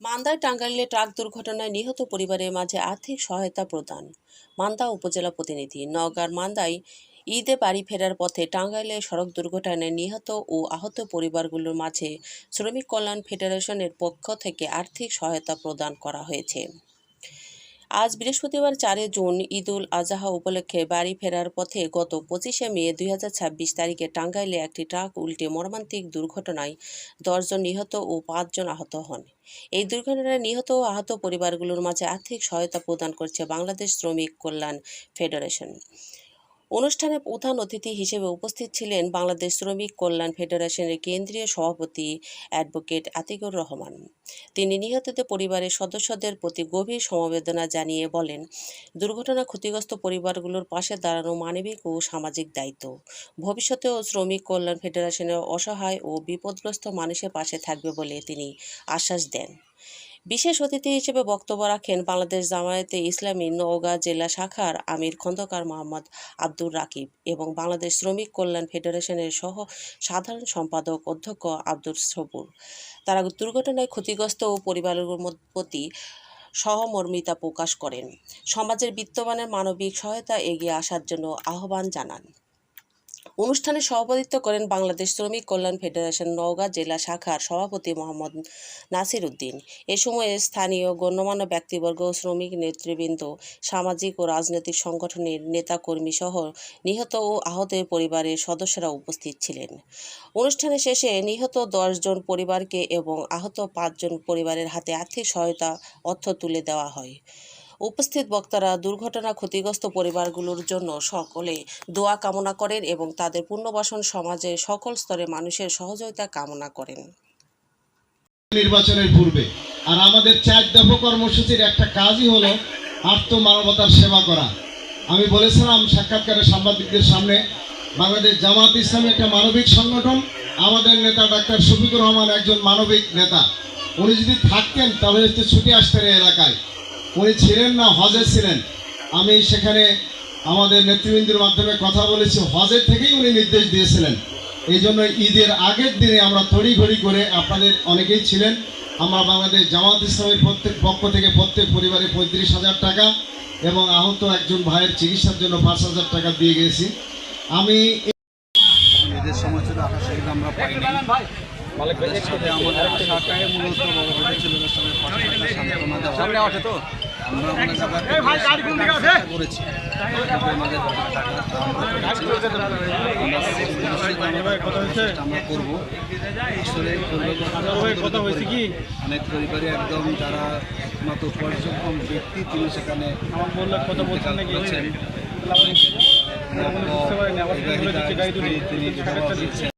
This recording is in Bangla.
মান্দায় টাঙ্গাইলে ট্রাক দুর্ঘটনায় নিহত পরিবারের মাঝে আর্থিক সহায়তা প্রদান। মান্দা উপজেলা প্রতিনিধি। নওগাঁর মান্দায় ঈদে বাড়ি ফেরার পথে টাঙ্গাইলে সড়ক দুর্ঘটনায় নিহত ও আহত পরিবারগুলোর মাঝে শ্রমিক কল্যাণ ফেডারেশনের পক্ষ থেকে আর্থিক সহায়তা প্রদান করা হয়েছে। আজ বৃহস্পতিবার 4 জুন ঈদুল আজহা উপলক্ষে বাড়ি ফেরার পথে গত 25শে মে 2026 তারিখে টাঙ্গাইলে একটি ট্রাক উল্টে মর্মান্তিক দুর্ঘটনায় 10 জন নিহত ও 5 জন আহত হন। এই দুর্ঘটনায় নিহত ও আহত পরিবারগুলোর মাঝে আর্থিক সহায়তা প্রদান করছে বাংলাদেশ শ্রমিক কল্যাণ ফেডারেশন। অনুষ্ঠানে প্রধান অতিথি হিসেবে উপস্থিত ছিলেন বাংলাদেশ শ্রমিক কল্যাণ ফেডারেশনের কেন্দ্রীয় সভাপতি অ্যাডভোকেট আতিকুর রহমান। তিনি নিহতদের পরিবারের সদস্যদের প্রতি গভীর সমবেদনা জানিয়ে বলেন, দুর্ঘটনা ক্ষতিগ্রস্ত পরিবারগুলোর পাশে দাঁড়ানো মানবিক ও সামাজিক দায়িত্ব। ভবিষ্যতেও শ্রমিক কল্যাণ ফেডারেশনের অসহায় ও বিপদগ্রস্ত মানুষের পাশে থাকবে বলে তিনি আশ্বাস দেন। বিশেষ অতিথি হিসেবে বক্তব্য রাখেন বাংলাদেশ জামায়াতে ইসলামী নওগাঁ জেলা শাখার আমির খন্দকার মোহাম্মদ আব্দুর রাকিব এবং বাংলাদেশ শ্রমিক কল্যাণ ফেডারেশনের সহ সাধারণ সম্পাদক অধ্যক্ষ আব্দুর সবুর। তারা দুর্ঘটনায় ক্ষতিগ্রস্ত ও পরিবারের প্রতি সহমর্মিতা প্রকাশ করেন। সমাজের বিত্তবানের মানবিক সহায়তা এগিয়ে আসার জন্য আহ্বান জানান। অনুষ্ঠানে সভাপতিত্ব করেন বাংলাদেশ শ্রমিক কল্যাণ ফেডারেশন নওগাঁ জেলা শাখার সভাপতি মোহাম্মদ নাসির উদ্দিন। এ সময়ে স্থানীয় গণ্যমান্য ব্যক্তিবর্গ, শ্রমিক নেতৃবৃন্দ, সামাজিক ও রাজনৈতিক সংগঠনের নেতাকর্মী সহ নিহত ও আহতের পরিবারের সদস্যরা উপস্থিত ছিলেন। অনুষ্ঠানের শেষে নিহত 10 জন পরিবারকে এবং আহত 5 জন পরিবারের হাতে আর্থিক সহায়তা অর্থ তুলে দেওয়া হয়। উপস্থিত বক্তারা দুর্ঘটনা ক্ষতিগ্রস্ত পরিবারগুলোর জন্য সকলে দোয়া কামনা করেন এবং তাদের পুনর্বাসন সমাজের সকল স্তরের মানুষের সহযোগিতা কামনা করেন। নির্বাচনের পূর্বে আর আমাদের 4 দফা কর্মসূচির একটা কাজই হলো আত্মমানবতার সেবা করা। আমি বলেছিলাম সাক্ষাৎকারে সাংবাদিকদের সামনে, বাংলাদেশ জামাত ইসলামী একটা মানবিক সংগঠন। আমাদের নেতা ডাক্তার শফিকুর রহমান একজন মানবিক নেতা। উনি যদি থাকতেন তাহলে ছুটে আসতেন এই এলাকায়। উনি ছিলেন না, হজে ছিলেন। আমি সেখানে আমাদের নেতৃবৃন্দের মাধ্যমে কথা বলেছি, হজের থেকেই উনি নির্দেশ দিয়েছিলেন। এই জন্য ঈদের আগের দিনে আমরা তড়িঘড়ি করে, আপনাদের অনেকেই ছিলেন, আমরা বাংলাদেশ জামাত ইসলামের পক্ষ থেকে প্রত্যেক পরিবারে 35,000 টাকা এবং আহত একজন ভাইয়ের চিকিৎসার জন্য 5,000 টাকা দিয়ে গেছি। আমি ঈদের সময় ছিল, আসার সুবিধা আমরা পাইনি। আমাদের আশাটাই মূলত ছিল সান্ত্বনা দেওয়া। আমরা অনেক জায়গায় করেছি, আমরা করবো। আসলে অনেক পরিবারে একদম যারা একমাত্র উপার্জনক্ষম ব্যক্তি, তিনি সেখানে করেছেন। তিনি